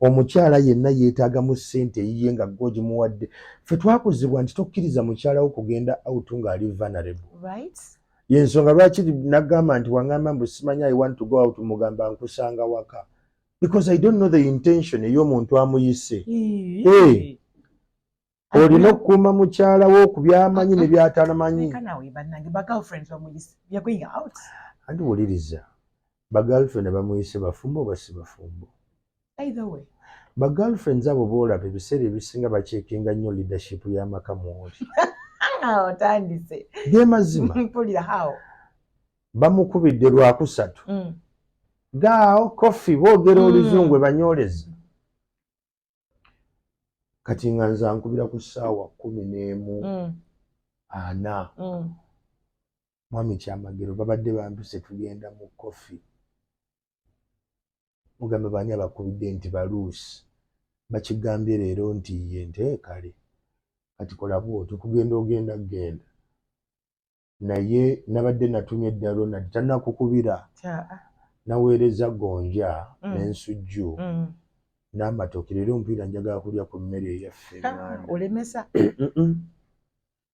omukyala yenna yeetaaga mu ssente eyiye nga gwogimuwadde. Ffe twakuzibwa nti tokkiriza mukyala wo kugenda out ng'ali vulnerable. Yensonga lwaki nagamba nti wangamba mbu simanyi I want to go out mugamba nkusanga waka. Because I don't know the intention ey'omuntu amuyise. Olina okukuuma mukyala wo ku by'amanyi ne by'atalamanyi. Andi wuliriza, bagirlfriend bamuyise bafumbo oba si bafumbo? Ba girlfriends abo boolaba ebiseera ebisinga bakyekinga nnyo leadership y'amaka mwoli. Otandise. Ge mazima. Bamukubidde lwakusatu. Gaawo kofi boogera oluzungu ebanyoleza. Kati nga nze ankubira ku ssaawa 11:40. Mwami Kyamagero babadde bampise tugenda mu kofi. Mugamba baani abakubidde nti baluusi. Bakigambye leero nti ye nteekale. Kati kola bw'otyo kugenda ogenda genda. Naye nabadde natumye eddalo nati tannakukubira. Naweereza gonja n'ensujju n'amatooke. Leero omupiira njagala kulya ku mmere eyaffe. Olemesa?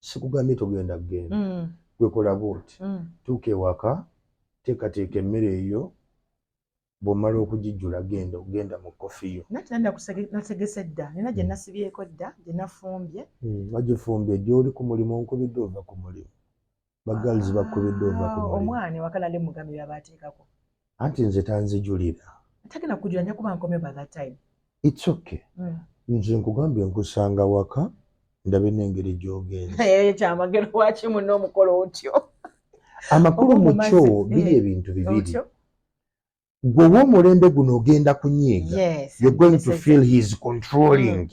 Sikugambye togenda kugenda. Gwe kola bw'oti. Tuuka ewaka, teekateeka emmere eyo, bw'omala okugijjula ogenda mu kofi yo. Nategese dda, nina gye nasibyeko dda, gye nafumbye. Wagifumbye ddi oli ku mulimu onkubidde ova ku mulimu? Bagirls bakubidde ova ku mulimu. Omwana ewaka nali mugambe by'abaateekako. Anti nze tanzijulira. Tagenda kujula nja kuba nkomye by that time. It's okay. Nze nkugambye nkusanga waka ndabe n'engeri gy'ogenze. Kyamagero wakimu n'omukolo otyo. Amakulu mu kyo biri ebintu bibiri. Gwe w'omulembe guno ogenda kunyiiga. You're going to feel he's controlling.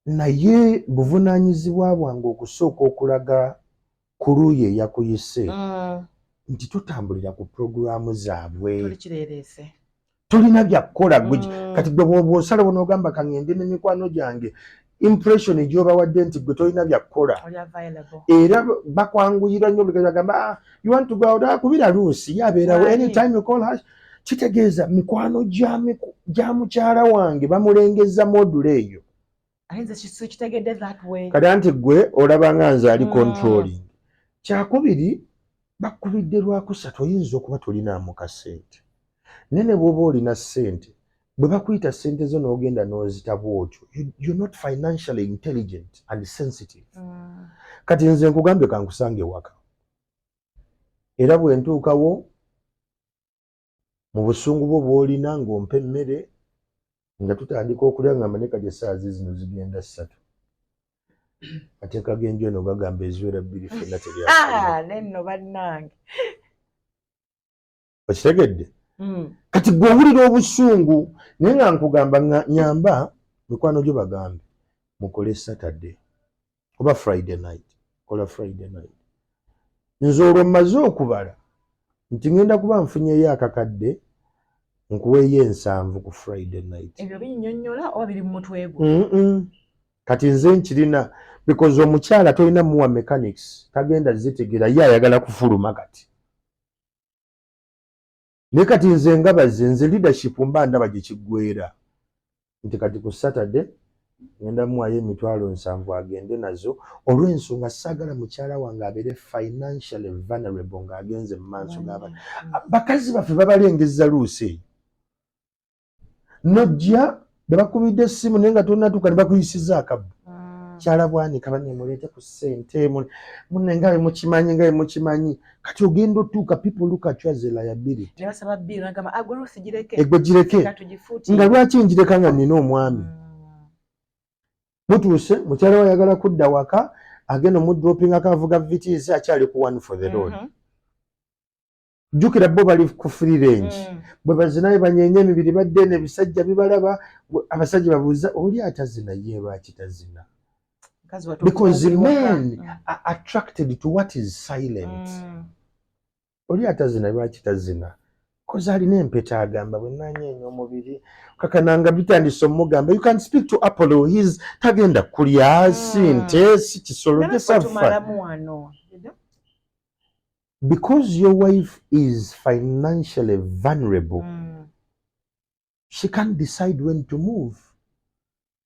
Naye buvunaanyizibwa bwange okusooka okulaga ku luuyi eyakuyise nti tutambulira ku puroguramu zaabwe. Tolina byakukola gwe. Kati gwe bw'osala n'ogamba kangende n'emikwano gyange, impression gy'obawadde nti gwe tolina byakukola. Era bakwanguyira nnyo bagamba you want to go out, kubira luusi yabeerawo anytime you call her. Kitegeeza mikwano gya mukyala wange bamulengeza module eyo. Kati anti gwe olaba nga nze ali controlling. Kyakubiri bakubidde lwakusatu oyinza okuba tolinaamu kasente. Nene bw'oba olina ssente, bwe bakuyita ssente zo n'ogenda n'ozita bw'otyo, you're not financially intelligent and sensitive. Kati nze nkugambye kankusange waka. Era bwe ntuukawo mu busungu bwo bw'olina ng'ompa emmere nga tutandika okulya nga maneka gye essaazi zino zigenda 3. Ateeka genjo eno gagamba eziwera 2 ffenna teryafa. Nenno bannange. Okitegedde? Kati gwe owulira obusungu naye nga nkugamba nyamba mikwano gyo bagambe mukole Saturday oba Friday night. Kola Friday night. Nze olwo mmaze okubala nti ngenda kuba nfunyeyo akakadde nkuweeyo 7 ku Friday night. Ebyo binnyonnyola oba biri mu mutwe gwo? Kati nze nkirina because omukyala tolina muwa mechanics tagenda zitegera ye ayagala kufuluma kati. Ne kati nze ngabaze nze leadership mba ndaba gye kiggwera nti kati ku Saturday ngenda muwayo 7,000 agende nazo olw'ensonga saagala mukyala wange abeere financially vulnerable ng'agenze mu maaso g'abantu. Bakazi baffe babalengeza luusi eyo. Nojja bakubidde essimu naye nga tonatuuka ne bakuyisiza akabbu. Kyala bwanika bannemuleete ku ssente munne nga mukimanyi kati ogenda otuuka people look at you as a liability. Egwe gireke nga lwaki njireka nga nina omwami. Mutuuse mukyala we ayagala kudda waka agenda omudropinga akavuga VTC akyali ku one for the road. Jjukira bo bali ku free range. Bwe bazinaye banyenye emibiri badde n'ebisajja bibalaba abasajja babuuza oli atazina ye lwaki tazina. Because men are attracted to what is silent. Oli atazina lwaki tazina. Koza alina empeta agamba bwe nanyeenya omubiri kakananga bitandise omugamba you can speak to Apollo his tagenda kulya sinte si kisolo gesafa. Because your wife is financially vulnerable, she can decide when to move.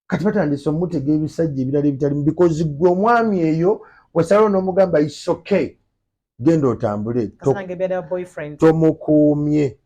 Kati batandise omutega ebisajja ebirala ebitali because gwe omwami eyo wasalawo n'omugamba it's okay genda otambule Kasana ngebera boyfriend. tomukuumye